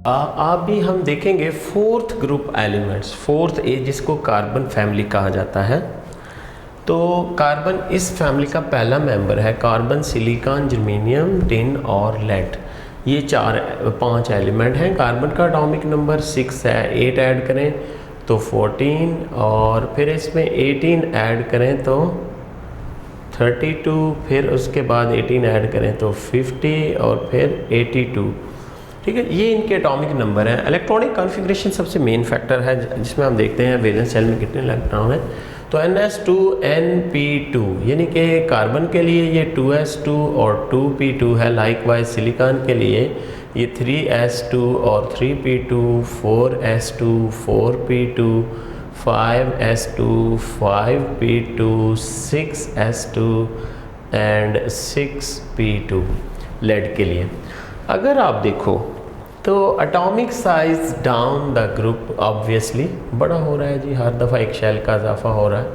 आप भी हम देखेंगे फोर्थ ग्रुप एलिमेंट्स, फोर्थ ए जिसको कार्बन फैमिली कहा जाता है। तो कार्बन इस फैमिली का पहला मेंबर है। कार्बन, सिलिकॉन, जर्मेनियम, टिन और लेड, ये 5 एलिमेंट हैं। कार्बन का एटॉमिक नंबर 6 है। 8 ऐड करें तो 14, और फिर इसमें 18 ऐड करें तो 32, फिर उसके बाद 18 ऐड करें तो 50 और फिर 82। ठीक है, ये इनके एटॉमिक नंबर हैं। इलेक्ट्रॉनिक कॉन्फ़िगरेशन सबसे मेन फैक्टर है जिसमें हम देखते हैं वैलेंस शेल में कितने इलेक्ट्रॉन हैं। तो NS2Np2, यानी कि कार्बन के लिए ये 2s2 और 2p2 है। लाइकवाइज सिलिकॉन के लिए ये 3s2 और 3p2, 4s2, 4p2, 5s2, 5p2, 6s2 and 6p2 lead के लिए। अगर आप देखो तो atomic size down the group obviously बड़ा हो रहा है जी, हर दफ़ा एक शेल का इजाफा हो रहा है।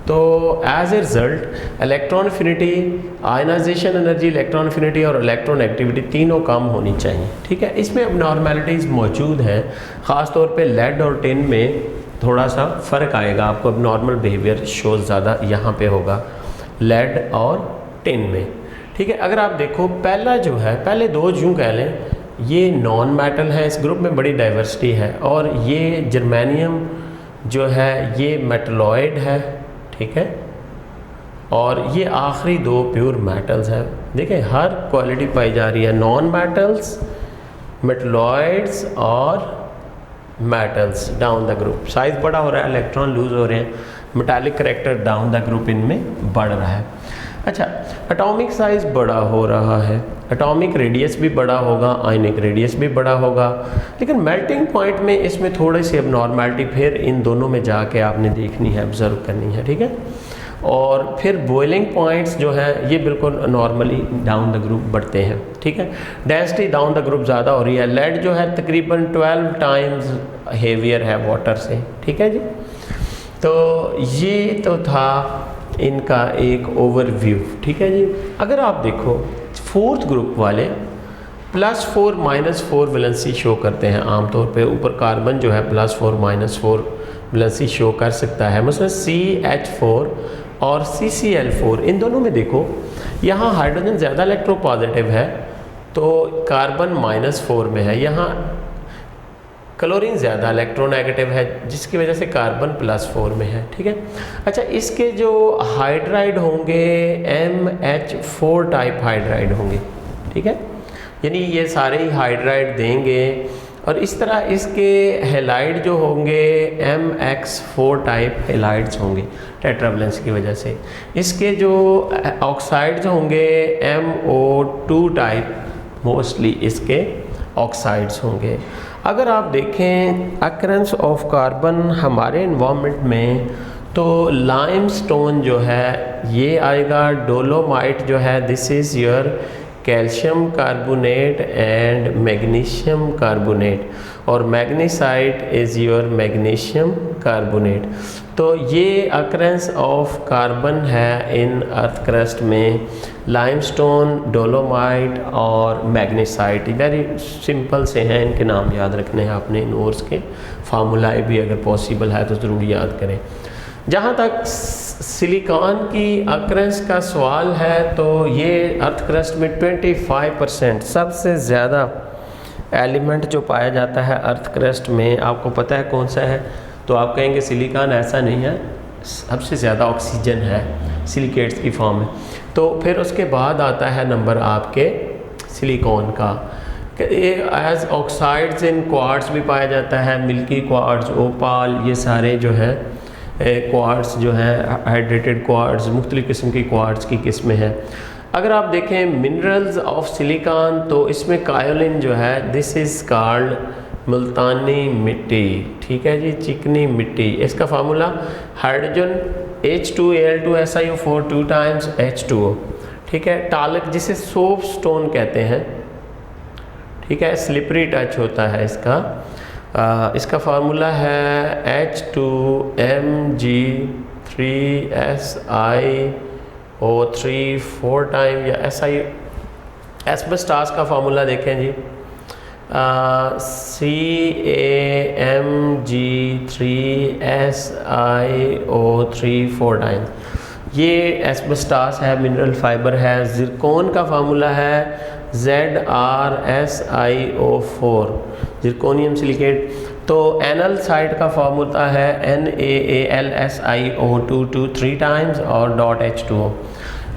तो as a result electron affinity, ionization energy, electron affinity और इलेक्ट्रॉन एक्टिविटी तीनों कम होनी चाहिए। ठीक है, इसमें अबनॉर्मैलिटीज़ मौजूद हैं। ख़ास तौर पे लेड और टिन में थोड़ा सा फ़र्क आएगा, आपको अबनॉर्मल बिहेवियर शो ज़्यादा यहाँ पे होगा लेड और टिन में। ठीक है, अगर आप देखो पहला जो है, पहले दो यूँ कह लें, ये नॉन मेटल है, इस ग्रुप में बड़ी डाइवर्सिटी है। और ये जर्मेनियम जो है ये मेटलॉइड है। ठीक है, और ये आखिरी दो प्योर मेटल्स हैं। देखिए हर क्वालिटी पाई जा रही है, नॉन मेटल्स, मेटलॉइड्स और metals down the group. Size बड़ा हो रहा है, इलेक्ट्रॉन लूज हो रहे हैं, metallic character down the group इनमें बढ़ रहा है। अच्छा, एटॉमिक साइज़ बड़ा हो रहा है, एटॉमिक रेडियस भी बड़ा होगा, आयनिक रेडियस भी बड़ा होगा, लेकिन मेल्टिंग पॉइंट में इसमें थोड़ी सी अबनॉर्मैलिटी फिर इन दोनों में जाके आपने देखनी है, ऑब्जर्व करनी है। ठीक है, और फिर बॉइलिंग पॉइंट्स जो है ये बिल्कुल नॉर्मली डाउन द ग्रुप बढ़ते हैं। ठीक है, डेंसिटी डाउन द ग्रुप ज़्यादा हो रही है। लेड जो है तकरीबन 12 टाइम्स हेवियर है वाटर से। ठीक है जी, तो ये तो था इनका एक ओवरव्यू। ठीक है जी, अगर आप देखो फोर्थ ग्रुप वाले +4 -4 वैलेंसी शो करते हैं आमतौर पे। ऊपर कार्बन जो है +4 -4 वैलेंसी शो कर सकता है। मसलन CH4 और CCl4, इन दोनों में देखो यहाँ हाइड्रोजन ज़्यादा इलेक्ट्रोपॉजिटिव है तो कार्बन -4 में है, यहाँ क्लोरीन ज़्यादा इलेक्ट्रोनेगेटिव है जिसकी वजह से कार्बन +4 में है। ठीक है, अच्छा इसके जो हाइड्राइड होंगे MH4 टाइप हाइड्राइड होंगे। ठीक है, यानी ये सारे ही हाइड्राइड देंगे, और इस तरह इसके हेलाइड जो होंगे MX4 टाइप हेलाइड्स होंगे टेट्रावैलेंस की वजह से। इसके जो ऑक्साइड्स होंगे MO2 टाइप, मोस्टली इसके ऑक्साइड्स होंगे। अगर आप देखें अकरेंस ऑफ कार्बन हमारे इन्वायरमेंट में, तो लाइमस्टोन जो है ये आएगा, डोलोमाइट जो है this is your calcium carbonate and magnesium carbonate, और मैग्नीसाइट इज़ योर मैग्नीशियम कार्बोनेट। तो ये अकरेंस ऑफ कार्बन है इन अर्थ क्रस्ट में, लाइमस्टोन, डोलोमाइट और मैग्नीसाइट। वेरी सिंपल से हैं, इनके नाम याद रखने हैं आपने। इन ओर्स के फार्मूलाए भी अगर पॉसिबल है तो ज़रूर याद करें। जहाँ तक सिलिकॉन की अकरेंस का सवाल है तो ये अर्थ क्रस्ट में 25% सबसे ज़्यादा एलिमेंट जो पाया जाता है अर्थ क्रस्ट में, आपको पता है कौन सा है? तो आप कहेंगे सिलिकॉन, ऐसा नहीं है, सबसे ज़्यादा ऑक्सीजन है सिलिकेट्स की फॉर्म में। तो फिर उसके बाद आता है नंबर आपके सिलिकॉन का। एज ऑक्साइड्स इन क्वार्ट्स भी पाया जाता है, मिल्की क्वार्ट्स, ओपाल, ये सारे जो है क्वार्ट्स जो हैं, हाइड्रेटेड क्वार्ट्स, मुख्तलिफ़ किस्म की क्वार्ट्स की किस्में हैं। अगर आप देखें मिनरल्स ऑफ सिलिकॉन, तो इसमें कायोलिन जो है दिस इज़ कॉल्ड मुल्तानी मिट्टी। ठीक है जी, चिकनी मिट्टी। इसका formula hydrogen H2Al2SiO4 2 times H2O। ठीक है, टालक जिसे सोप स्टोन कहते हैं। ठीक है, स्लिपरी टच होता है इसका। इसका फार्मूला है H2Mg3SiO3 4 टाइम, या एस्बेस्टास का फार्मूला देखें जी, CaMg3SiO3 4 टाइम्स। ये एस्बेस्टास है, मिनरल फाइबर है। ज़िरकॉन का फार्मूला है ZrSiO4, ज़िरकोनियम सिलिकेट। तो एनल साइड का फार्मूला है NaAlSiO2 3 टाइम्स और .H2O।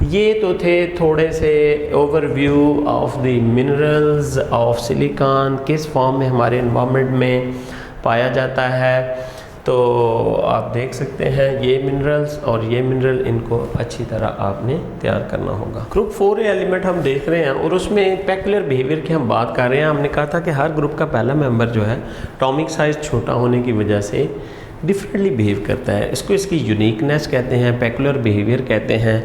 ये तो थे थोड़े से overview of the minerals of silicon, किस फॉर्म में हमारे एनवायरनमेंट में पाया जाता है। तो आप देख सकते हैं ये मिनरल्स और ये मिनरल, इनको अच्छी तरह आपने तैयार करना होगा। ग्रुप 4 एलिमेंट हम देख रहे हैं और उसमें पेक्युलर बिहेवियर की हम बात कर रहे हैं। हमने कहा था कि हर ग्रुप का पहला मेंबर जो है एटॉमिक साइज छोटा होने की वजह से डिफरेंटली बिहेव करता है। इसको इसकी यूनिकनेस कहते हैं, पेक्युलर बिहेवियर कहते हैं,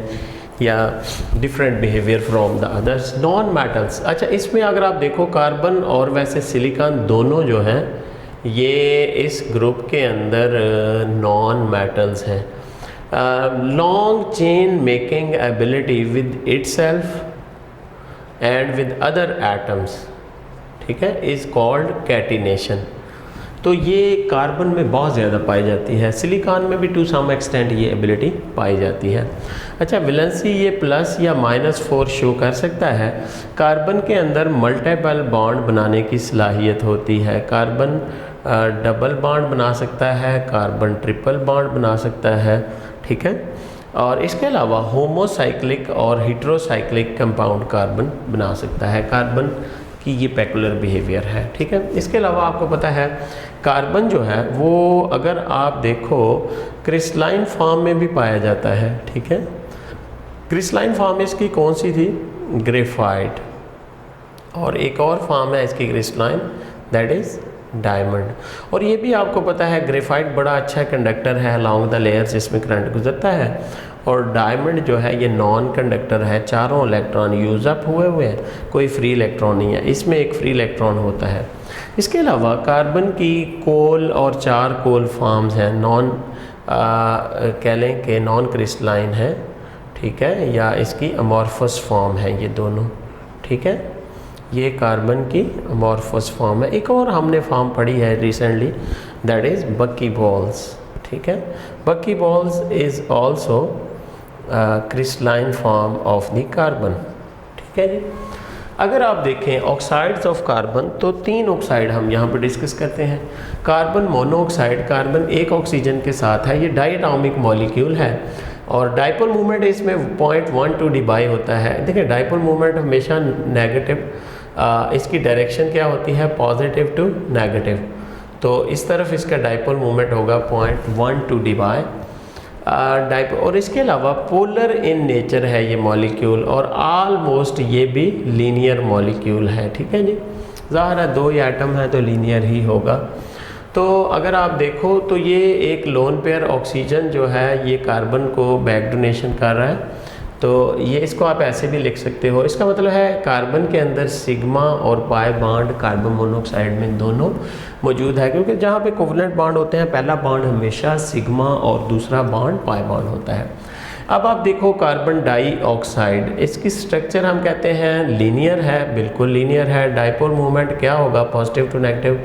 या different behaviour from the others. Non metals, अच्छा इसमें अगर आप देखो कार्बन और वैसे सिलिकॉन दोनों जो हैं ये इस ग्रुप के अंदर नॉन मेटल्स हैं। Long chain making ability with itself and with other atoms, ठीक है, इज़ कॉल्ड कैटिनेशन। तो ये कार्बन में बहुत ज़्यादा पाई जाती है, सिलिकॉन में भी टू सम एक्सटेंट ये एबिलिटी पाई जाती है। अच्छा, वैलेंसी ये प्लस या -4 शो कर सकता है। कार्बन के अंदर मल्टीपल बॉन्ड बनाने की सलाहियत होती है। कार्बन डबल बॉन्ड बना सकता है, कार्बन ट्रिपल बॉन्ड बना सकता है, ठीक है। और इसके अलावा होमोसाइक्लिक और हेटेरोसाइक्लिक कंपाउंड कार्बन बना सकता है। कार्बन की ये पेक्युलर बिहेवियर है, ठीक है। इसके अलावा आपको पता है कार्बन जो है वो अगर आप देखो क्रिस्टलाइन फॉर्म में भी पाया जाता है, ठीक है। क्रिस्टलाइन फॉर्म इसकी कौन सी थी? ग्रेफाइट। और एक और फॉर्म है इसकी क्रिस्टलाइन, दैट इज़ डायमंड। और ये भी आपको पता है ग्रेफाइट बड़ा अच्छा कंडक्टर है अलॉन्ग द लेयर्स, जिसमें करंट गुजरता है। और डायमंड जो है ये नॉन कंडक्टर है, चारों इलेक्ट्रॉन यूज़ अप हुए हैं, कोई फ्री इलेक्ट्रॉन नहीं है, इसमें एक फ्री इलेक्ट्रॉन होता है। इसके अलावा कार्बन की कोल और चार कोल फॉर्म्स हैं, नॉन कह लें कि नॉन क्रिस्टलाइन है, ठीक है, या इसकी अमॉर्फस फॉर्म है ये दोनों, ठीक है। ये कार्बन की अमॉर्फस फॉर्म है। एक और हमने फॉर्म पढ़ी है रिसेंटली, दैट इज़ बकी बॉल्स, ठीक है। बकी balls is also crystalline form of the carbon, ठीक है जी। अगर आप देखें ऑक्साइड्स ऑफ कार्बन, तो 3 ऑक्साइड हम यहाँ पर डिस्कस करते हैं। कार्बन मोनोऑक्साइड, कार्बन एक ऑक्सीजन के साथ है, ये डायटॉमिक मॉलिक्यूल है और डाइपोल मूवमेंट इसमें 0.12 dB होता है। देखिए डाइपोल मूवमेंट हमेशा नेगेटिव, इसकी डायरेक्शन क्या होती है? Positive to negative. तो इस तरफ इसका डाइपोल मूवमेंट होगा 0.12 dB डाइपोल। और इसके अलावा पोलर इन नेचर है ये मॉलिक्यूल और ऑलमोस्ट ये भी लीनियर मॉलिक्यूल है, ठीक है जी। ज़ाहिर है 2 ही एटम है तो लीनियर ही होगा। तो अगर आप देखो तो ये एक लोन पेयर ऑक्सीजन जो है ये कार्बन को बैक डोनेशन कर रहा है, तो ये इसको आप ऐसे भी लिख सकते हो। इसका मतलब है कार्बन के अंदर सिग्मा और पाई बॉन्ड कार्बन मोनोऑक्साइड में दोनों मौजूद है, क्योंकि जहाँ पे कोवलेंट बॉन्ड होते हैं पहला बॉन्ड हमेशा सिग्मा और दूसरा बॉन्ड पाई बॉन्ड होता है। अब आप देखो कार्बन डाइऑक्साइड, इसकी स्ट्रक्चर हम कहते हैं लीनियर है, बिल्कुल लीनियर है। डाइपोल मूवमेंट क्या होगा? पॉजिटिव टू नेगेटिव,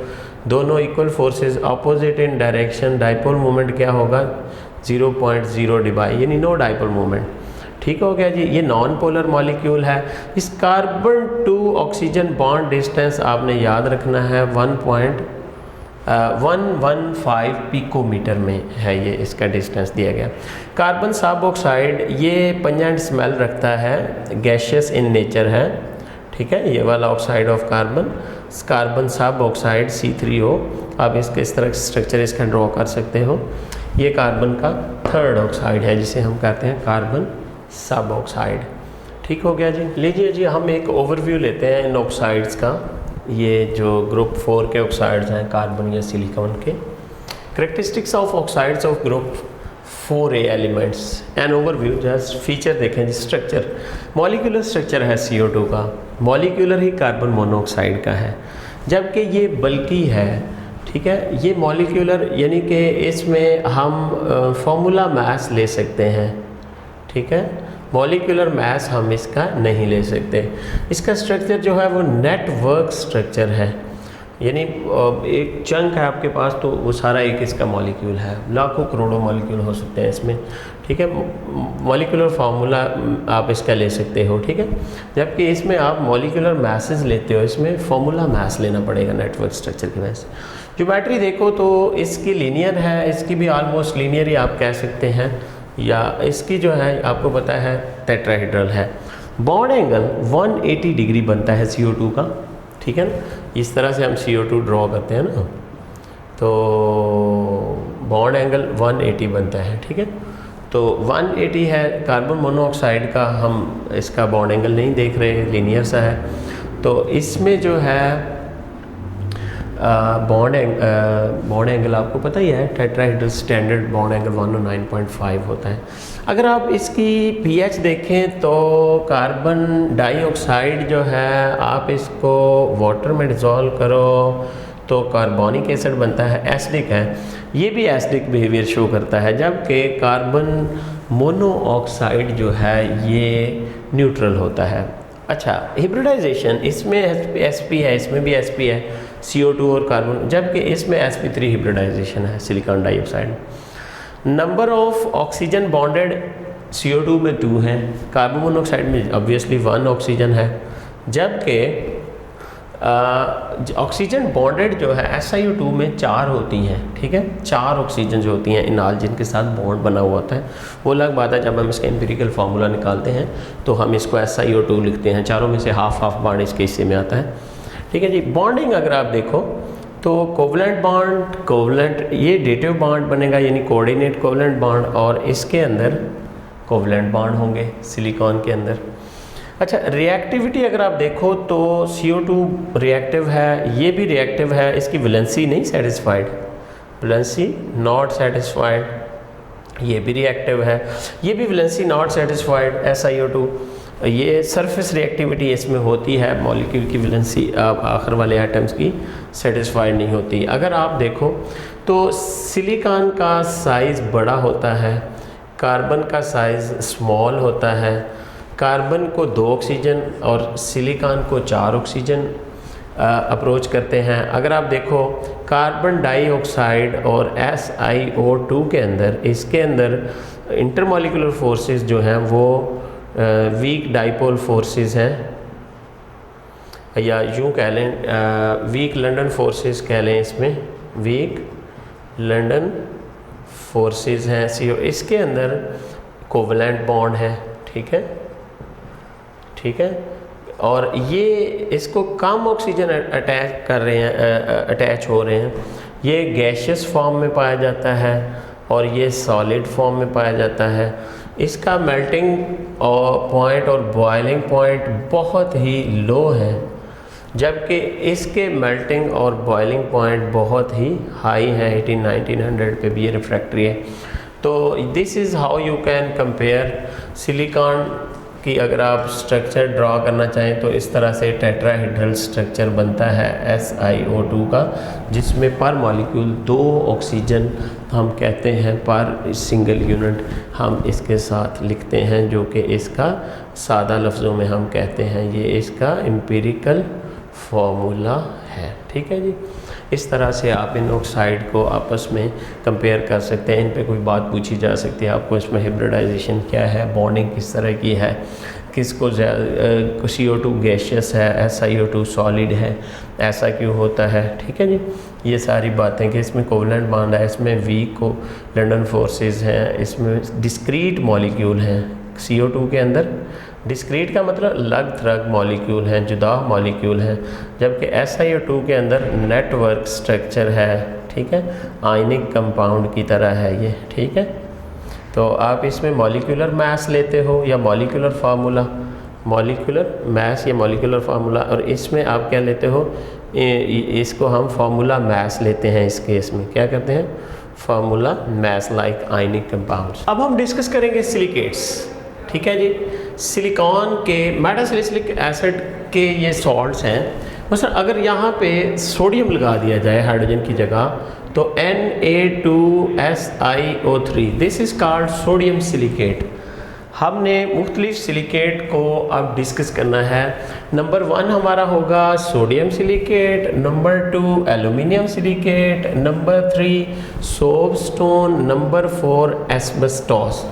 दोनों equal forces opposite in direction. Dipole movement क्या होगा? 0.0 dB, यानी नो डाइपोल मूवमेंट, ठीक हो गया जी। ये नॉन पोलर मॉलिक्यूल है। इस carbon to oxygen bond distance आपने याद रखना है 1.115 पिकोमीटर में है, ये इसका डिस्टेंस दिया गया। कार्बन सब ऑक्साइड ये पंजेंट स्मेल रखता है, गैशियस इन नेचर है, ठीक है। ये वाला ऑक्साइड ऑफ कार्बन, कार्बन सब ऑक्साइड C3O, आप इसके इस तरह स्ट्रक्चर इसका ड्रॉ कर सकते हो। ये कार्बन का 3rd ऑक्साइड है जिसे हम कहते हैं कार्बन सब ऑक्साइड, ठीक हो गया जी। लीजिए जी हम एक ओवरव्यू लेते हैं इन ऑक्साइड्स का। ये जो ग्रुप 4 के ऑक्साइड्स हैं कार्बन या सिलिकॉन के। Characteristics of oxides of group 4A elements, an overview, just feature देखें जी। स्ट्रक्चर, मॉलिक्यूलर स्ट्रक्चर है CO2 का, मॉलिक्यूलर ही कार्बन मोनोऑक्साइड का है, जबकि ये बल्कि है, ठीक है। ये मॉलिक्यूलर यानी कि इसमें हम फॉर्मूला मास ले सकते हैं, ठीक है। मॉलिक्यूलर मास हम इसका नहीं ले सकते। इसका स्ट्रक्चर जो है वो नेटवर्क स्ट्रक्चर है। यानी एक चंक है आपके पास तो वो सारा एक इसका मॉलिक्यूल है, लाखों करोड़ों मॉलिक्यूल हो सकते हैं इसमें, ठीक है। मॉलिक्यूलर फार्मूला आप इसका ले सकते हो, ठीक है। जबकि इसमें आप मॉलिक्यूलर मैसेज लेते हो, इसमें फार्मूला मैथ लेना पड़ेगा नेटवर्क स्ट्रक्चर की वजह से। ज्योमेट्री देखो तो इसकी लीनियर है, इसकी भी ऑलमोस्ट लीनियर ही आप कह सकते हैं, या इसकी जो है आपको पता है टेट्राहेड्रल है। बॉन्ड एंगल 180 डिग्री बनता है CO2 का, ठीक है ना। इस तरह से हम CO2 ड्रॉ करते हैं ना, तो बॉन्ड एंगल 180 बनता है, ठीक है। तो 180 है कार्बन मोनोऑक्साइड का, हम इसका बॉन्ड एंगल नहीं देख रहे, लीनियर सा है। तो इसमें जो है बॉन्ड एंगल आपको पता ही है, टेट्राहेड्रल स्टैंडर्ड बॉन्ड एंगल 109.5 होता है। अगर आप इसकी pH देखें तो कार्बन डाइऑक्साइड जो है आप इसको वाटर में डिज़ोल्व करो तो कार्बोनिक एसिड बनता है, एसिडिक है, ये भी एसिडिक बिहेवियर शो करता है। जबकि कार्बन मोनोऑक्साइड जो है ये न्यूट्रल होता है। अच्छा, हिब्रिडाइजेशन इसमें sp है, इसमें भी sp है, CO2 और कार्बन, जबकि इसमें sp3 हिब्रिडाइजेशन है silicon dioxide. Number of oxygen bonded CO2 में 2 हैं, कार्बन मोनोऑक्साइड में ऑब्वियसली 1 ऑक्सीजन है, जबकि ऑक्सीजन बॉन्डेड जो है SiO2 में 4 होती हैं, ठीक है। 4 ऑक्सीजन जो होती हैं इनाल जिनके साथ बॉन्ड बना हुआ होता है, वो अलग बात है। जब हम इसका एम्पिरिकल फार्मूला निकालते हैं तो हम इसको SiO2 लिखते हैं, चारों में से हाफ बॉन्ड इसके हिस्से में आता है, ठीक है जी। बॉन्डिंग अगर आप देखो तो कोवलेंट बॉन्ड, कोवलेंट ये डेटिव बॉन्ड बनेगा, यानी कोऑर्डिनेट कोवलेंट बॉन्ड, और इसके अंदर कोवलेंट बॉन्ड होंगे सिलिकॉन के अंदर। अच्छा, रिएक्टिविटी अगर आप देखो तो CO2 रिएक्टिव है, ये भी रिएक्टिव है, इसकी वैलेंसी नहीं सेटिस्फाइड, वैलेंसी नॉट सेटिस्फाइड, ये भी रिएक्टिव है, ये भी वैलेंसी नॉट सेटिस्फाइड SiO2। ये सरफेस रिएक्टिविटी इसमें होती है, मॉलिक्यूल की वैलेंसी आखिर वाले एटम्स की सेटिस्फाइड नहीं होती। अगर आप देखो तो सिलिकॉन का साइज़ बड़ा होता है, कार्बन का साइज़ स्मॉल होता है, कार्बन को 2 ऑक्सीजन और सिलिकॉन को 4 ऑक्सीजन अप्रोच करते हैं। अगर आप देखो कार्बन डाइऑक्साइड और SiO2 के अंदर, इसके अंदर इंटरमॉलिक्यूलर फोर्सेस जो हैं वो वीक डाइपोल फोर्सेस हैं, या यूँ कह लें वीक लंदन फोर्सेस कह लें, इसमें वीक लंदन फोर्सेस हैं। इसके अंदर कोवलेंट बॉन्ड है, ठीक है, ठीक है, और ये इसको कम ऑक्सीजन अटैच कर रहे हैं, अटैच हो रहे हैं। ये गैशियस फॉर्म में पाया जाता है और ये सॉलिड फॉर्म में पाया जाता है। इसका मेल्टिंग पॉइंट और बॉइलिंग पॉइंट बहुत ही लो है, जबकि इसके मेल्टिंग और बॉइलिंग पॉइंट बहुत ही हाई हैं, 1800-1900 पे भी ये रिफ्रैक्टरी है। तो this is how you can compare silicon की। अगर आप स्ट्रक्चर ड्रॉ करना चाहें तो इस तरह से टेट्राहेड्रल स्ट्रक्चर बनता है SiO2 का, जिसमें पर मॉलिक्यूल 2 ऑक्सीजन हम कहते हैं पर सिंगल यूनिट हम इसके साथ लिखते हैं, जो कि इसका सादा लफ्ज़ों में हम कहते हैं ये इसका एम्पिरिकल फार्मूला है, ठीक है जी। इस तरह से आप इन ऑक्साइड को आपस में कंपेयर कर सकते हैं। इन पे कोई बात पूछी जा सकती है आपको, इसमें हिब्रिडाइजेशन क्या है, बॉन्डिंग किस तरह की है, किसको CO2 गैशियस है, SiO2 सॉलिड है, ऐसा क्यों होता है, ठीक है जी। ये सारी बातें कि इसमें कोवलेंट बॉन्ड है, इसमें वीक को लंदन फोर्सेस हैं, इसमें डिस्क्रीट मॉलिक्यूल हैं CO2 के अंदर। डिस्क्रीट का मतलब अलग थलग मॉलिक्यूल हैं, जुदा मॉलिक्यूल हैं, जबकि SiO2 के अंदर नेटवर्क स्ट्रक्चर है, ठीक है, आयनिक कंपाउंड की तरह है ये, ठीक है। तो आप इसमें मॉलिक्यूलर मास लेते हो या मॉलिक्यूलर फार्मूला, मॉलिक्यूलर मास या मॉलिक्यूलर फार्मूला, और इसमें आप क्या लेते हो, इसको हम फार्मूला मास लेते हैं। इस केस में क्या करते हैं, formula mass like ionic compounds. अब हम डिस्कस करेंगे सिलिकेट्स, ठीक है जी। सिलिकॉन के मेटासिलिसिलिक एसिड के ये सॉल्ट्स हैं। मतलब अगर यहाँ पे सोडियम लगा दिया जाए हाइड्रोजन की जगह तो Na2SiO3, this is called sodium silicate. हमने मुख्तलिफ सिलिकेट को अब डिस्कस करना है। नंबर 1 हमारा होगा sodium silicate, number 2 aluminium silicate, number 3 soapstone, number 4 asbestos.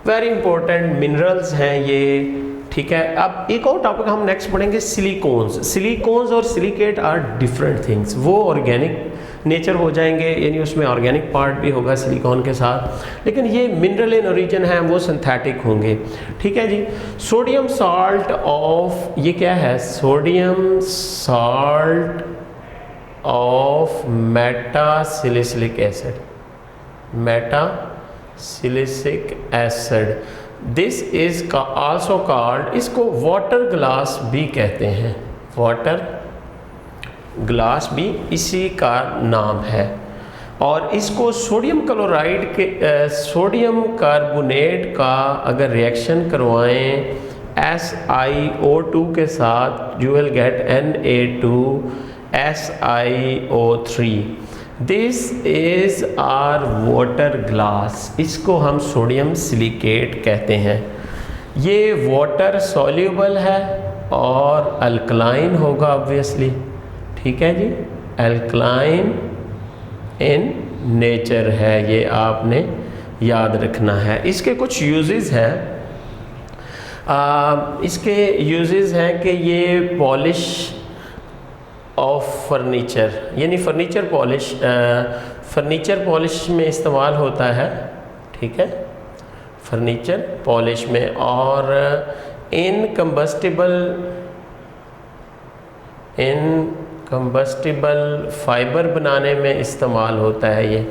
Very important minerals हैं ये, ठीक है। अब एक और टॉपिक हम नेक्स्ट पढ़ेंगे, सिलिकॉन्स। सिलिकॉन्स और सिलिकेट आर डिफरेंट थिंग्स। वो ऑर्गेनिक नेचर हो जाएंगे, यानी उसमें ऑर्गेनिक पार्ट भी होगा सिलिकॉन के साथ, लेकिन ये मिनरल इन ओरिजिन है, वो सिंथेटिक होंगे, ठीक है जी। सोडियम साल्ट ऑफ, ये क्या है, sodium salt of metasilicilic acid, metasilicic acid, this is also called, इसको वाटर ग्लास भी कहते हैं, वाटर ग्लास भी इसी का नाम है। और इसको सोडियम क्लोराइड के सोडियम कार्बोनेट का अगर रिएक्शन करवाएं SiO2 के साथ, you will get Na2SiO3, this is our water glass, इसको हम सोडियम सिलिकेट कहते हैं। ये वाटर सॉल्यूबल है और अल्कलाइन होगा ऑब्वियसली, ठीक है जी, अल्कलाइन इन नेचर है, ये आपने याद रखना है। इसके कुछ यूजेस हैं, इसके यूजेस हैं कि ये पॉलिश ऑफ फर्नीचर, यानी फर्नीचर पॉलिश में इस्तेमाल होता है, ठीक है, फर्नीचर पॉलिश में। और इनकम्बस्टिबल फाइबर बनाने में इस्तेमाल होता है ये,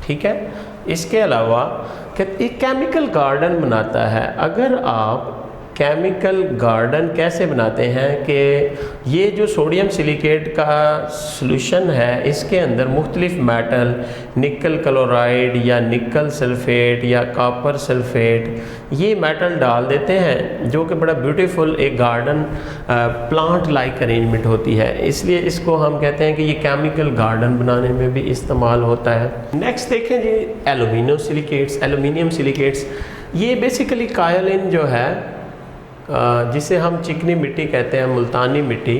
ठीक है। इसके अलावा एक केमिकल गार्डन बनाता है। अगर आप केमिकल गार्डन कैसे बनाते हैं कि ये जो सोडियम सिलिकेट का सॉल्यूशन है, इसके अंदर मुख्तलिफ मेटल, निकल क्लोराइड या निकल सल्फेट या कॉपर सल्फेट, ये मेटल डाल देते हैं, जो कि बड़ा ब्यूटीफुल एक गार्डन प्लांट लाइक अरेंजमेंट होती है। इसलिए इसको हम कहते हैं कि ये केमिकल गार्डन बनाने में भी इस्तेमाल होता है। नेक्स्ट देखें जी, एल्यूमिनियम सिलिकेट्स। ये बेसिकली कायोलिन जो है, जिसे हम चिकनी मिट्टी कहते हैं, मुल्तानी मिट्टी,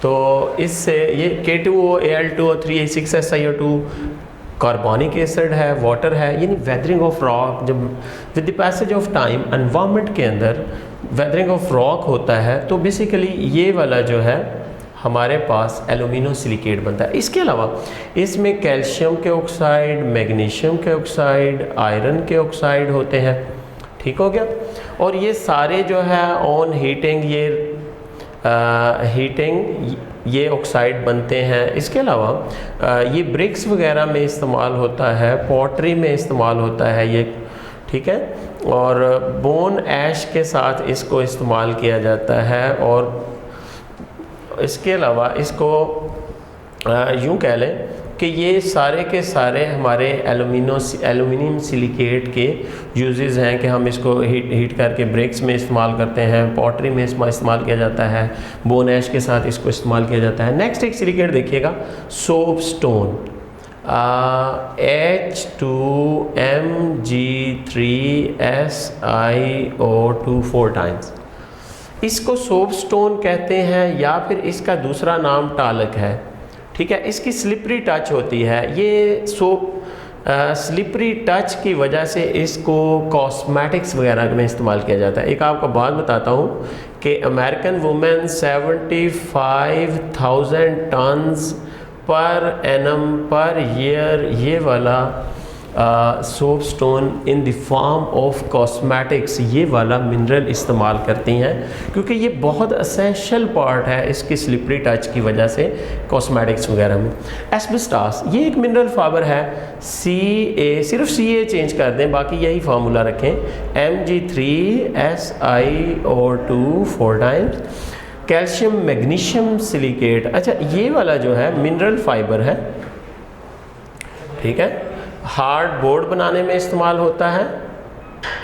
तो इससे ये K2O Al2O 3A6SiO2 carbonic acid है, वाटर है, यानी वेदरिंग ऑफ रॉक, जब with the passage of time environment के अंदर वेदरिंग ऑफ रॉक होता है, तो बेसिकली ये वाला जो है हमारे पास एल्यूमिनो सिलिकेट बनता है। इसके अलावा इसमें कैल्शियम के ऑक्साइड, मैग्नीशियम के ऑक्साइड, आयरन के ऑक्साइड होते हैं, ठीक हो गया। और ये सारे जो है ऑन हीटिंग ये ऑक्साइड बनते हैं। इसके अलावा ये ब्रिक्स वगैरह में इस्तेमाल होता है, पॉटरी में इस्तेमाल होता है ये, ठीक है। और बोन ऐश के साथ इसको इस्तेमाल किया जाता है। और इसके अलावा इसको यूँ कह लें कि ये सारे के सारे हमारे एल्यूमिनियम सिलिकेट के यूजेस हैं कि हम इसको हीट करके ब्रिक्स में इस्तेमाल करते हैं, पॉटरी में इस्तेमाल किया जाता है, बोन ऐश के साथ इसको इस्तेमाल किया जाता है। नेक्स्ट एक सिलिकेट देखिएगा, सोपस्टोन, H2Mg3SiO2 4 टाइम्स, इसको सोपस्टोन कहते हैं, या फिर इसका दूसरा नाम टालक है, ठीक है। इसकी स्लिपरी टच होती है, ये स्लिपरी टच की वजह से इसको कॉस्मेटिक्स वगैरह में इस्तेमाल किया जाता है। एक आपको बात बताता हूँ कि American women 75,000 tons per annum per year ये वाला soapstone in the form of cosmetics, ये वाला मिनरल इस्तेमाल करती हैं, क्योंकि ये बहुत असेंशियल पार्ट है इसकी स्लिपरी टच की वजह से कॉस्मेटिक्स वगैरह में। एस्बेस्टॉस, ये एक मिनरल फाइबर है, सिर्फ Ca चेंज कर दें, बाकी यही फार्मूला रखें, Mg3SiO2 4 times. Calcium magnesium silicate, अच्छा ये वाला जो है मिनरल फाइबर है, ठीक है, हार्ड बोर्ड बनाने में इस्तेमाल होता है,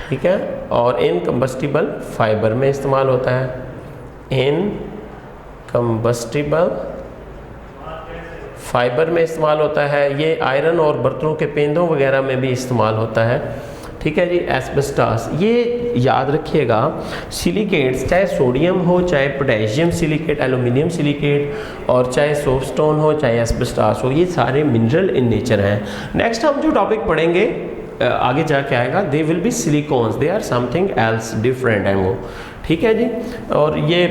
ठीक है, और इनकम्बस्टिबल फाइबर में इस्तेमाल होता है, इनकम्बस्टिबल फाइबर में इस्तेमाल होता है। ये आयरन और बर्तनों के पेंदों वगैरह में भी इस्तेमाल होता है। ठीक है जी। एस्बेस्टास, ये याद रखिएगा, सिलिकेट्स चाहे सोडियम हो, चाहे पोटेशियम सिलिकेट, एल्यूमिनियम सिलिकेट, और चाहे सोपस्टोन हो, चाहे एस्बेस्टास हो, ये सारे मिनरल इन नेचर हैं। नेक्स्ट हम जो टॉपिक पढ़ेंगे आगे जाके आएगा, they will be silicones, they are something else different हैं वो, ठीक है जी। और ये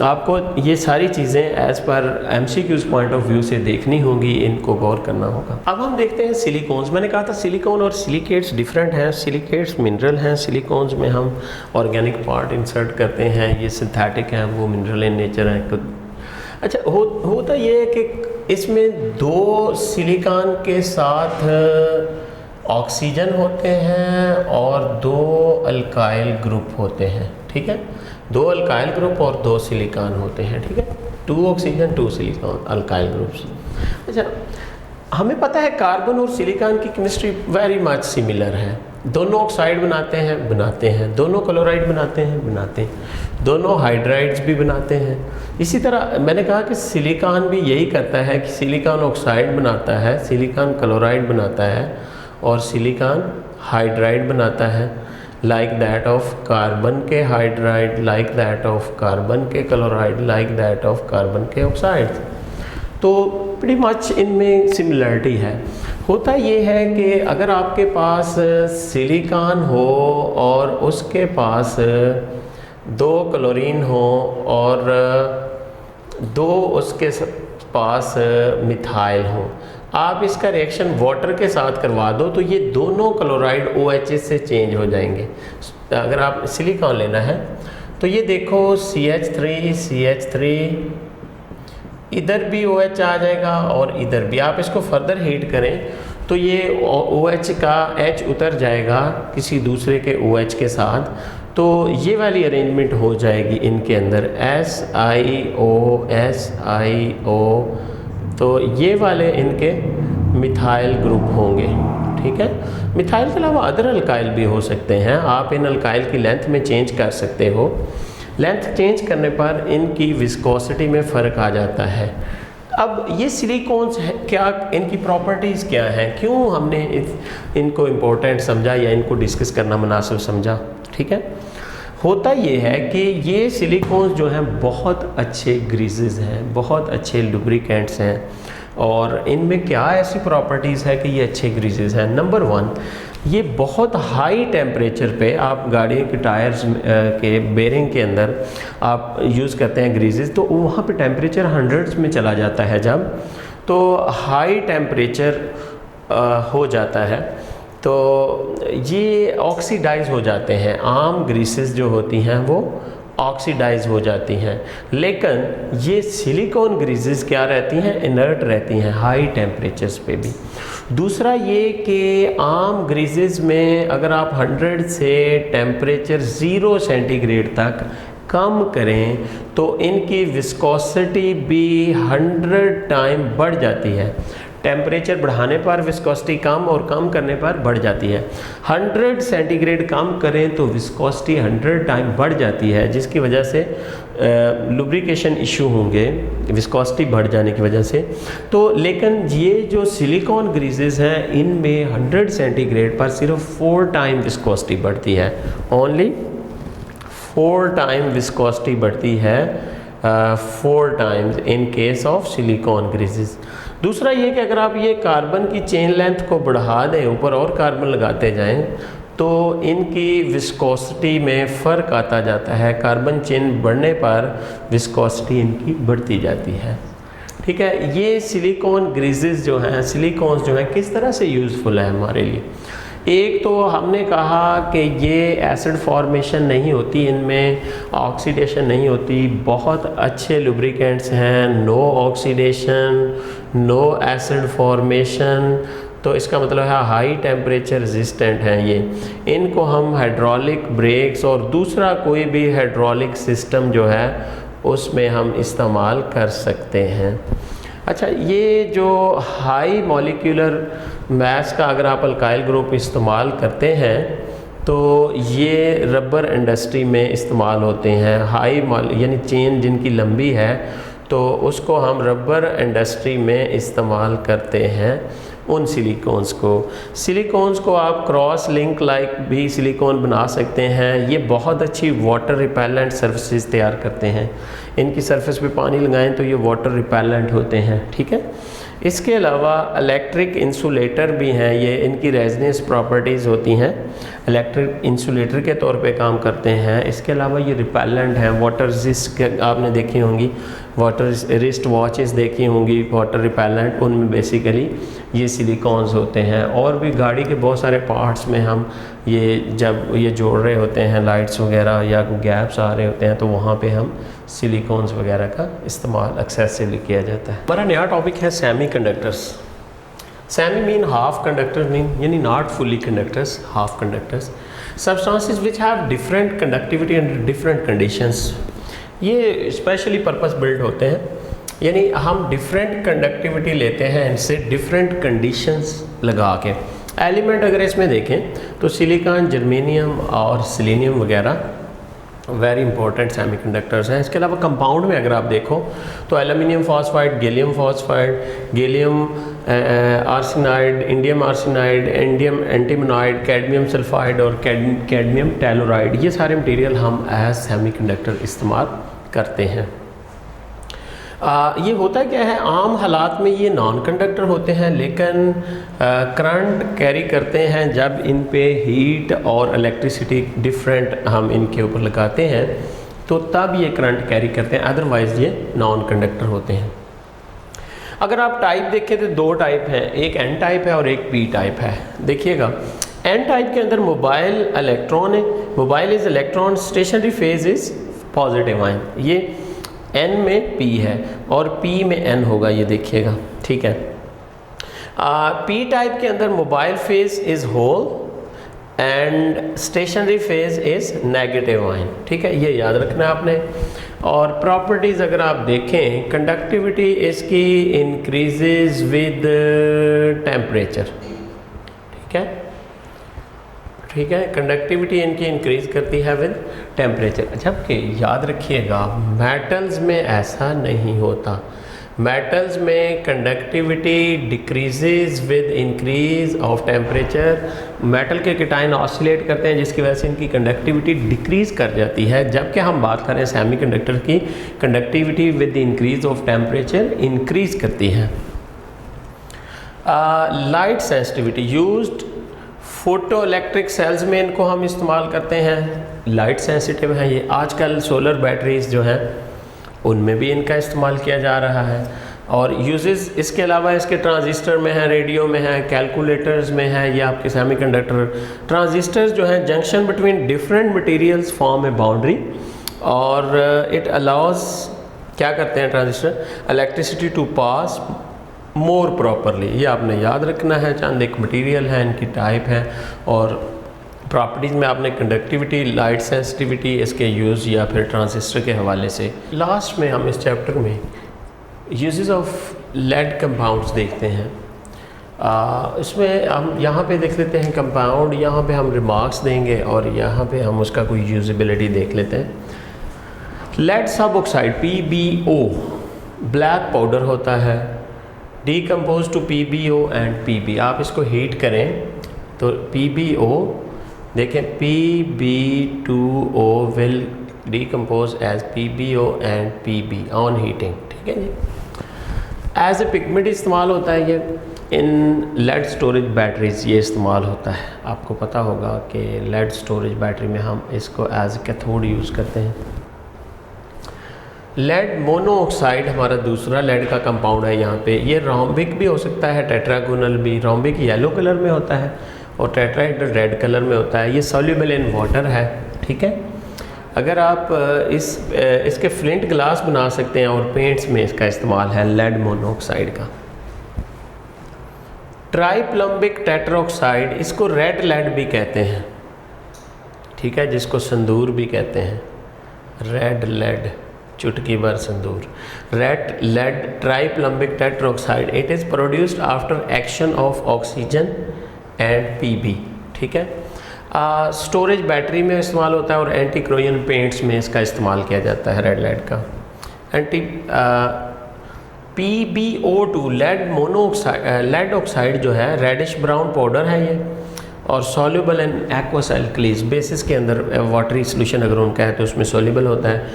आपको ये सारी चीज़ें as per MCQs point of view से देखनी होंगी, इनको गौर करना होगा। अब हम देखते हैं सिलिकॉन्स। मैंने कहा था सिलिकॉन और सिलिकेट्स डिफरेंट हैं। सिलिकेट्स मिनरल हैं, सिलिकॉन्स में हम ऑर्गेनिक पार्ट इंसर्ट करते हैं, ये सिंथेटिक हैं, वो मिनरल इन नेचर हैं। अच्छा, होता ये है कि इसमें 2 सिलिकॉन के साथ ऑक्सीजन होते हैं और 2 अल्काइल ग्रुप होते हैं, ठीक है। 2 अल्काइल ग्रुप और 2 सिलिकॉन होते हैं, ठीक है। 2 ऑक्सीजन 2 सिलिकॉन अल्काइल ग्रुप्स। अच्छा, हमें पता है कार्बन और सिलिकॉन की केमिस्ट्री वेरी मच सिमिलर है। दोनों ऑक्साइड बनाते हैं, दोनों क्लोराइड बनाते हैं, दोनों हाइड्राइड्स भी बनाते हैं। इसी तरह मैंने कहा कि सिलिकॉन भी यही करता है कि सिलिकॉन ऑक्साइड बनाता है, सिलिकॉन क्लोराइड बनाता है और सिलिकॉन हाइड्राइड बनाता है, लाइक दैट ऑफ कार्बन के hydride, like that of carbon के chloride, like that of carbon के ऑक्साइड। तो pretty मच इनमें सिमिलरिटी है। होता ये है कि अगर आपके पास सिलिकॉन हो और उसके पास 2 क्लोरीन हो और 2 उसके पास मिथाइल हो, आप इसका रिएक्शन वाटर के साथ करवा दो तो ये दोनों क्लोराइड OH से चेंज हो जाएंगे। अगर आप सिलिकॉन लेना है तो ये देखो CH3 इधर भी OH आ जाएगा और इधर भी। आप इसको फर्दर हीट करें तो ये OH का H उतर जाएगा किसी दूसरे के OH के साथ, तो ये वाली अरेंजमेंट हो जाएगी इनके अंदर SiO, तो ये वाले इनके मिथाइल ग्रुप होंगे, ठीक है। मिथाइल के अलावा अदर अल्काइल भी हो सकते हैं। आप इन अल्काइल की लेंथ में चेंज कर सकते हो। लेंथ चेंज करने पर इनकी विस्कोसिटी में फ़र्क आ जाता है। अब ये सिलिकॉन्स है, क्या इनकी प्रॉपर्टीज़ क्या हैं, क्यों हमने इनको इम्पोर्टेंट समझा या इनको डिस्कस करना मुनासिब समझा, ठीक है। होता ये है कि ये सिलिकॉन्स जो हैं बहुत अच्छे ग्रीसेस हैं, बहुत अच्छे लुब्रिकेंट्स हैं, और इनमें क्या ऐसी प्रॉपर्टीज़ है कि ये अच्छे ग्रीसेस हैं। नंबर 1, ये बहुत हाई टेम्परेचर पे आप गाड़ी के टायर्स के बेरिंग के अंदर आप यूज़ करते हैं ग्रीसेस, तो वहाँ पे टेम्परेचर 100s में चला जाता है जब, तो हाई टेम्परेचर हो जाता है तो ये ऑक्सीडाइज हो जाते हैं। आम ग्रीसेस जो होती हैं वो ऑक्सीडाइज हो जाती हैं, लेकिन ये सिलिकॉन ग्रीसेस क्या रहती हैं, इनर्ट रहती हैं हाई टेम्परेचर्स पे भी। दूसरा ये कि आम ग्रीसेस में अगर आप 100 से टेम्परेचर 0 सेंटीग्रेड तक कम करें तो इनकी विस्कोसिटी भी 100 टाइम बढ़ जाती है। टेम्परेचर बढ़ाने पर विस्कोसिटी कम और कम करने पर बढ़ जाती है। 100 सेंटीग्रेड कम करें तो विस्कोसिटी 100 टाइम बढ़ जाती है, जिसकी वजह से लुब्रिकेशन इशू होंगे विस्कोसिटी बढ़ जाने की वजह से। तो लेकिन ये जो सिलिकॉन ग्रीसेस हैं इनमें 100 सेंटीग्रेड पर सिर्फ 4 टाइम विस्कोसिटी बढ़ती है, ओनली 4 टाइम विस्कोसिटी बढ़ती है, 4 times in case of silicon greases. दूसरा ये कि अगर आप ये कार्बन की चेन लेंथ को बढ़ा दें, ऊपर और कार्बन लगाते जाएं, तो इनकी विस्कोसिटी में फ़र्क आता जाता है। कार्बन चेन बढ़ने पर विस्कोसिटी इनकी बढ़ती जाती है, ठीक है। ये सिलिकॉन ग्रीसेस जो हैं, सिलिकॉन्स जो हैं, किस तरह से यूज़फुल है हमारे लिए। एक तो हमने कहा कि ये एसिड फॉर्मेशन नहीं होती, इनमें ऑक्सीडेशन नहीं होती, बहुत अच्छे लुब्रिकेंट्स हैं, no oxidation, no acid formation, तो इसका मतलब है हाई टेम्परेचर रेजिस्टेंट हैं ये। इनको हम हाइड्रोलिक ब्रेक्स और दूसरा कोई भी हाइड्रोलिक सिस्टम जो है उसमें हम इस्तेमाल कर सकते हैं। अच्छा, ये जो हाई मॉलिक्यूलर मास का अगर आप अल्काइल ग्रुप इस्तेमाल करते हैं तो ये रबर इंडस्ट्री में इस्तेमाल होते हैं। हाई यानी चेन जिनकी लंबी है तो उसको हम रबर इंडस्ट्री में इस्तेमाल करते हैं। उन सिलिकॉन्स को आप क्रॉस लिंक लाइक भी सिलिकॉन बना सकते हैं। ये बहुत अच्छी वाटर रिपेलेंट सर्फेसिस तैयार करते हैं। इनकी सरफेस पे पानी लगाएं तो ये वाटर रिपेलेंट होते हैं, ठीक है। इसके अलावा इलेक्ट्रिक इंसुलेटर भी हैं, ये इनकी रेजनेंस प्रॉपर्टीज़ होती हैं, इलेक्ट्रिक इंसुलेटर के तौर पे काम करते हैं। इसके अलावा ये रिपेलेंट हैं, वाटर रेजिस्ट आपने देखी होंगी, वाटर रिस्ट वॉचेस देखी होंगी वाटर रिपेलेंट, उनमें बेसिकली ये सिलिकॉन्स होते हैं। और भी गाड़ी के बहुत सारे पार्ट्स में हम ये जब ये जोड़ रहे होते हैं लाइट्स वगैरह या गैप्स आ रहे होते हैं तो वहाँ पे हम सिलिकॉन्स वगैरह का इस्तेमाल एक्सेसिवली किया जाता है। हमारा नया टॉपिक है semiconductors. Semi mean half conductors mean यानी not fully conductors, half conductors, substances which have different conductivity under different conditions. ये स्पेशली पर्पस बिल्ड होते हैं, यानी हम डिफरेंट कंडक्टिविटी लेते हैं इनसे डिफरेंट कंडीशंस लगा के। एलिमेंट अगर इसमें देखें तो सिलिकॉन, जर्मेनियम और सिलीनियम वगैरह वेरी इंपॉर्टेंट सेमीकंडक्टर्स हैं। इसके अलावा कंपाउंड में अगर आप देखो तो aluminium phosphide, gallium phosphide, gallium arsenide, indium arsenide, indium antimonide, cadmium sulphide और कैडमियम टेलोराइड, ये सारे मटेरियल हम एज सेमीकंडक्टर इस्तेमाल करते हैं। ये होता क्या है, आम हालात में ये नॉन कंडक्टर होते हैं, लेकिन करंट कैरी करते हैं जब इन पे हीट और इलेक्ट्रिसिटी डिफरेंट हम इनके ऊपर लगाते हैं तो तब ये करंट कैरी करते हैं, अदरवाइज़ ये नॉन कंडक्टर होते हैं। अगर आप टाइप देखें तो दो टाइप हैं, एक एन टाइप है और एक पी टाइप है। देखिएगा एन टाइप के अंदर मोबाइल इलेक्ट्रॉन है, mobile is electron, stationery phase is positive ion, ये N में P है और P में N होगा, ये देखिएगा, ठीक है। P टाइप के अंदर mobile phase is hole and stationary phase is negative ion, ठीक है, ये याद रखना है आपने। और प्रॉपर्टीज़ अगर आप देखें, कंडक्टिविटी इसकी इंक्रीजेज विद टेम्परेचर, ठीक है, कंडक्टिविटी इनकी इंक्रीज करती है विद टेम्परेचर। जबकि याद रखिएगा मेटल्स में ऐसा नहीं होता, मेटल्स में conductivity decreases with increase of temperature. Metal के केटायन ऑसिलेट करते हैं जिसकी वजह से इनकी कंडक्टिविटी डिक्रीज कर जाती है, जबकि हम बात करें सेमीकंडक्टर की, conductivity with increase of temperature increase करती है। Light sensitivity used photo electric sales में इनको हम इस्तेमाल करते हैं, लाइट सेंसिटिव हैं ये। आजकल सोलर बैटरीज जो हैं उनमें भी इनका इस्तेमाल किया जा रहा है। और यूजेस इसके अलावा इसके ट्रांजिस्टर में है, रेडियो में है, कैलकुलेटर्स में है, ये आपके सेमीकंडक्टर ट्रांजिस्टर्स जो हैं junction between different materials form a boundary और इट अलाउज, क्या करते हैं transistor, electricity to pass more properly. ये आपने याद रखना है, चंद एक मटेरियल है, इनकी टाइप है और प्रॉपर्टीज़ में आपने कंडक्टिविटी, लाइट सेंसिटिविटी, इसके यूज़ या फिर ट्रांजिस्टर के हवाले से। लास्ट में हम इस चैप्टर में यूजेस ऑफ लेड कंपाउंड्स देखते हैं। इसमें हम यहाँ पे देख लेते हैं कंपाउंड, यहाँ पे हम रिमार्क्स देंगे और यहाँ पे हम उसका कोई यूजेबिलिटी देख लेते हैं। लेड सब ऑक्साइड PbO ब्लैक पाउडर होता है, decompose to PbO and Pb। आप इसको हीट करें तो PbO देखें, Pb2O will decompose as PbO and Pb on heating, ठीक है जी। एज ए पिगमेंट इस्तेमाल होता है ये इन लेड स्टोरेज बैटरीज, ये इस्तेमाल होता है। आपको पता होगा कि लेड स्टोरेज बैटरी में हम इसको एज कैथोड यूज़ करते हैं। लेड मोनोऑक्साइड हमारा दूसरा लेड का कंपाउंड है। यहाँ पे ये रोम्बिक भी हो सकता है, टेट्रागोनल भी। रोम्बिक येलो कलर में होता है और टेट्राहेड्रल रेड कलर में होता है। ये सॉल्युबल इन वाटर है, ठीक है। अगर आप इसके फ्लिंट ग्लास बना सकते हैं और पेंट्स में इसका इस्तेमाल है लेड मोनोऑक्साइड का। ट्राइप्लम्बिक टेट्राऑक्साइड, इसको रेड लेड भी कहते हैं, ठीक है, जिसको संदूर भी कहते हैं, रेड लेड, चुटकी भर संदूर। Red lead triplumbic tetraoxide, it is produced after action of oxygen and Pb, ठीक है। स्टोरेज बैटरी में इस्तेमाल होता है और एंटी क्रोयन पेंट्स में इसका इस्तेमाल किया जाता है रेड लेड का। PbO2 लेड ऑक्साइड जो है रेडिश ब्राउन पाउडर है ये, और soluble in aqueous alkalis, basis के अंदर वाटरी सोल्यूशन अगर उनका है तो उसमें सॉल्युबल होता है।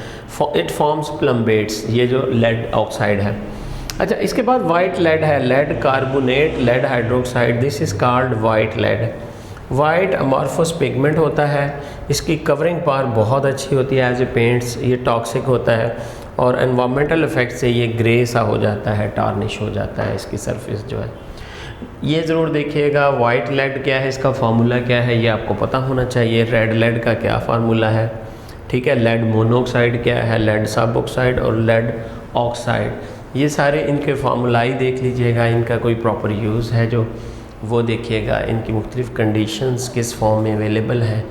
इट फॉर्म्स प्लम्बेट्स, ये जो लेड ऑक्साइड है। अच्छा, इसके बाद वाइट लेड है, lead carbonate, lead hydroxide, this is called white lead. White amorphous pigment होता है, इसकी कवरिंग पावर बहुत अच्छी होती है एज ए पेंट्स, ये टॉक्सिक होता है और एनवायरमेंटल इफेक्ट से ये ग्रे सा हो जाता है, टार्निश हो जाता है इसकी सरफेस जो है। ये ज़रूर देखिएगा वाइट लेड क्या है, इसका फार्मूला क्या है ये आपको पता होना चाहिए। रेड लेड का क्या फार्मूला है, ठीक है। लेड मोनोऑक्साइड क्या है, लेड सब ऑक्साइड और लेड ऑक्साइड, ये सारे इनके फार्मूला ही देख लीजिएगा। इनका कोई प्रॉपर यूज़ है जो वो देखिएगा, इनकी मुख्तलिफ़ कंडीशंस किस फॉर्म में अवेलेबल है,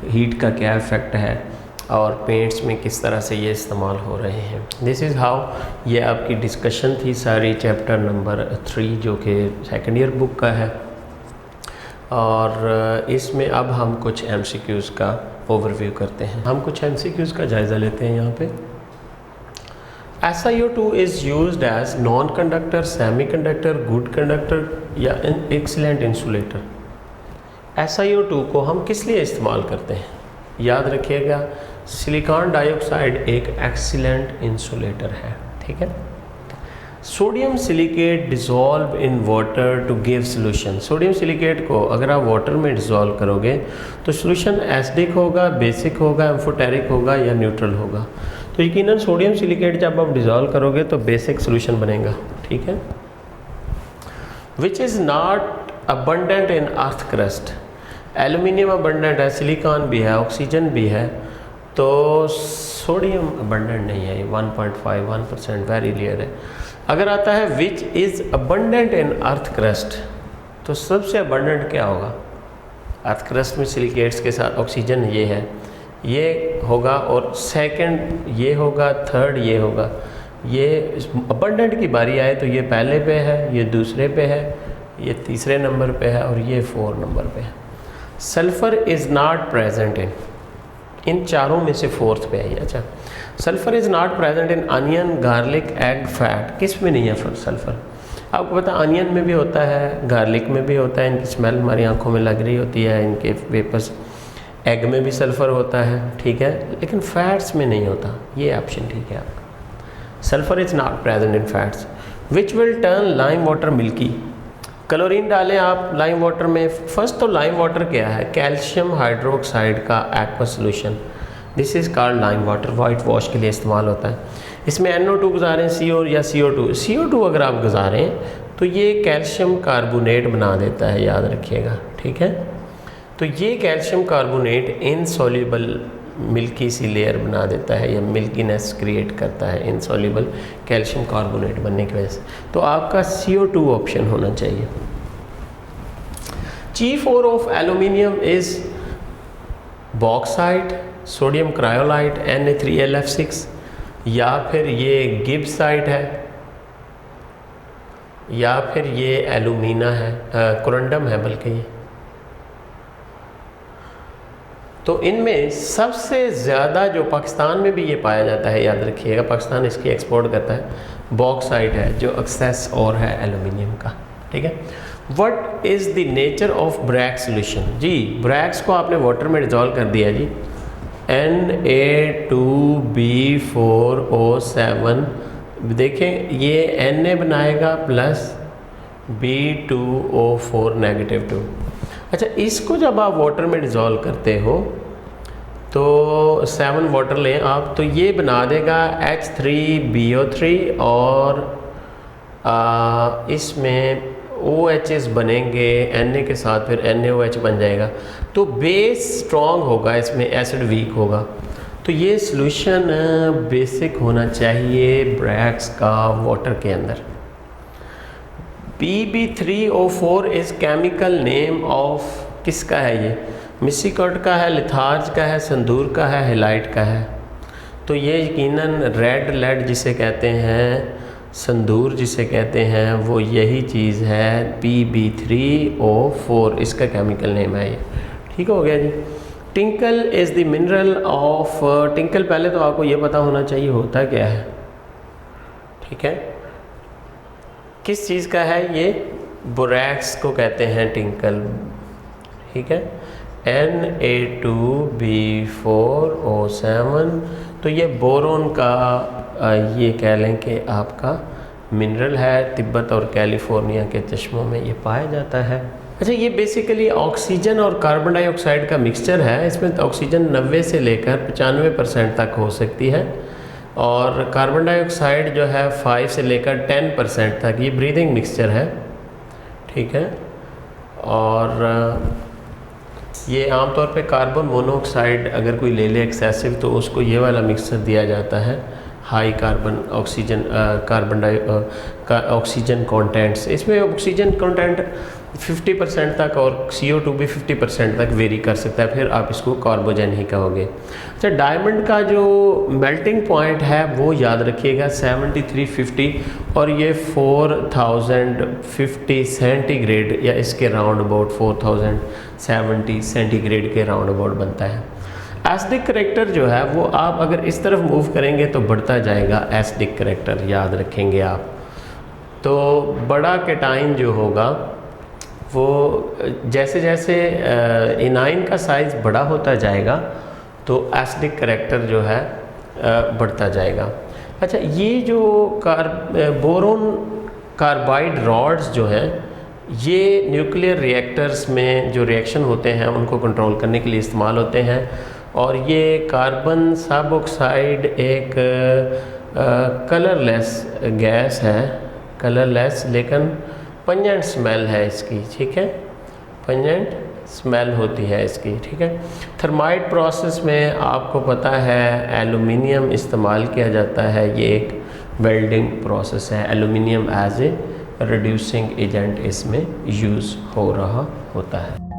हीट का क्या इफ़ेक्ट है और पेंट्स में किस तरह से ये इस्तेमाल हो रहे हैं। दिस इज़ हाउ, ये आपकी डिस्कशन थी सारी चैप्टर नंबर 3 जो कि सेकेंड ईयर बुक का है। और इसमें अब हम कुछ MCQs का ओवरव्यू करते हैं। हम कुछ MCQs का जायज़ा लेते हैं यहाँ पे। SiO2 is used as non conductor, semiconductor, good conductor या एक्सीलेंट इंसुलेटर। SiO2 को हम किस लिए इस्तेमाल करते हैं, याद रखिएगा, सिलिकॉन डाइऑक्साइड एक एक्सीलेंट इंसुलेटर है, ठीक है। Sodium silicate dissolve in water to give solution. Sodium silicate को अगर आप वाटर में डिज़ोल्व करोगे तो सोल्यूशन एसिडिक होगा, बेसिक होगा, एम्फोटेरिक होगा या न्यूट्रल होगा। तो यकीनन सोडियम सिलिकेट जब आप डिज़ोल्व करोगे तो बेसिक सोल्यूशन बनेगा, ठीक है। Which is not abundant in earth crust. Aluminium abundant है, सिलिकॉन भी है, ऑक्सीजन भी है, तो सोडियम अबंडेंट नहीं है, 1.51%, वेरी रेयर है। अगर आता है which is abundant in earth crust, तो सबसे अबंडेंट क्या होगा, अर्थ क्रस्ट में सिलिकेट्स के साथ ऑक्सीजन ये है, ये होगा, और सेकंड ये होगा, थर्ड ये होगा। ये अबंडेंट की बारी आए तो ये पहले पे है, ये दूसरे पे है, ये तीसरे नंबर पे है और ये 4 नंबर पे है। Sulphur is not present in चारों में से 4th पे है। अच्छा, sulphur is not present in onion, garlic, egg, fat, किस में नहीं है सल्फ़र? आपको पता अनियन में भी होता है, गार्लिक में भी होता है, इनकी स्मेल हमारी आंखों में लग रही होती है, इनके वेपर्स। एग में भी सल्फ़र होता है, ठीक है, लेकिन फैट्स में नहीं होता, ये ऑप्शन ठीक है आपका। Sulphur is not present in fats. Which will turn lime water milky. Chlorine डालें आप लाइम वाटर में। फर्स्ट तो लाइम वाटर क्या है, कैल्शियम हाइड्रोक्साइड का aqua solution, this is called lime water, white wash के लिए इस्तेमाल होता है। इसमें NO2 गुजारें, CO या CO2 अगर आप गुजारें तो ये कैल्शियम कार्बोनेट बना देता है, याद रखिएगा, ठीक है। तो ये कैल्शियम कार्बोनेट इनसॉल्युबल मिल्की सी लेयर बना देता है या मिल्कीनेस क्रिएट करता है, इनसॉल्युबल कैल्शियम कार्बोनेट बनने की वजह से। तो आपका CO2 ऑप्शन होना चाहिए। G4 of aluminium is bauxite, sodium cryolite, Na3LF6, या फिर ये गिब्साइट है, या फिर ये एल्यूमिना है, कोरंडम है बल्कि ये। तो इनमें सबसे ज़्यादा जो पाकिस्तान में भी ये पाया जाता है, याद रखिएगा, पाकिस्तान इसकी एक्सपोर्ट करता है, बॉक्साइट है जो एक्सेस और है एल्यूमिनियम का, ठीक है। What is the nature of borax solution. जी, ब्रैक्स को आपने वाटर में डिज़ोल्व कर दिया जी, Na2B4O7, देखें ये Na बनाएगा प्लस B2O4 -2। अच्छा, इसको जब आप वाटर में डिज़ोल्व करते हो तो 7 वाटर लें आप, तो ये बना देगा H3BO3 और इसमें OHs बनेंगे Na के साथ, फिर NaOH बन जाएगा। तो बेस स्ट्रॉन्ग होगा, इसमें एसिड वीक होगा। तो ये सॉल्यूशन बेसिक होना चाहिए ब्रैक्स का वाटर के अंदर। Pb3O4 is chemical name of, किसका है ये, मिसिकॉट का है, लिथार्ज का है, संदूर का है, हेलाइट का है। तो ये यकीनन रेड लेड जिसे कहते हैं, संदूर जिसे कहते हैं, वो यही चीज़ है, Pb3O4 इसका केमिकल नेम है ये, ठीक हो गया जी। Tincal is the mineral of, tincal पहले तो आपको ये पता होना चाहिए होता क्या है, ठीक है। किस चीज़ का है ये? बोरैक्स को कहते हैं टिंकल, ठीक है। Na2B4O7, तो ये बोरोन का ये कह लें कि आपका मिनरल है। तिब्बत और कैलिफोर्निया के चश्मों में ये पाया जाता है। अच्छा, ये बेसिकली ऑक्सीजन और कार्बन डाइऑक्साइड का मिक्सचर है। इसमें ऑक्सीजन 90 से लेकर 95% तक हो सकती है और कार्बन डाइऑक्साइड जो है 5 से लेकर 10% तक। ये ब्रीदिंग मिक्सचर है, ठीक है। और ये आमतौर पे कार्बन मोनोऑक्साइड अगर कोई ले ले एक्सेसिव तो उसको ये वाला मिक्सचर दिया जाता है, high carbon oxygen oxygen contents. इसमें ऑक्सीजन कंटेंट 50% तक और CO2 भी 50% तक वेरी कर सकता है, फिर आप इसको कार्बोजन ही कहोगे। अच्छा, डायमंड का जो मेल्टिंग पॉइंट है वो याद रखिएगा 7350 और ये 4050 सेंटीग्रेड या इसके राउंड अबाउट 4070 सेंटीग्रेड के राउंड अबाउट बनता है। एसिडिक करेक्टर जो है वो आप अगर इस तरफ मूव करेंगे तो बढ़ता जाएगा एसिडिक करेक्टर, याद रखेंगे आप। तो बड़ा केटाइन जो होगा वो जैसे जैसे इनाइन का साइज़ बड़ा होता जाएगा तो एसिडिक करेक्टर जो है बढ़ता जाएगा। अच्छा, ये जो बोरोन कार्बाइड रॉड्स जो हैं ये न्यूक्लियर रिएक्टर्स में जो रिएक्शन होते हैं उनको कंट्रोल करने के लिए इस्तेमाल होते हैं। और ये कार्बन सब ऑक्साइड एक कलरलेस गैस है, कलरलेस लेकिन पंजेंट स्मेल है इसकी, ठीक है। पंजेंट स्मेल होती है इसकी, ठीक है। थर्माइट प्रोसेस में आपको पता है एलुमिनियम इस्तेमाल किया जाता है। ये एक वेल्डिंग प्रोसेस है, aluminium as a reducing agent इसमें यूज़ हो रहा होता है।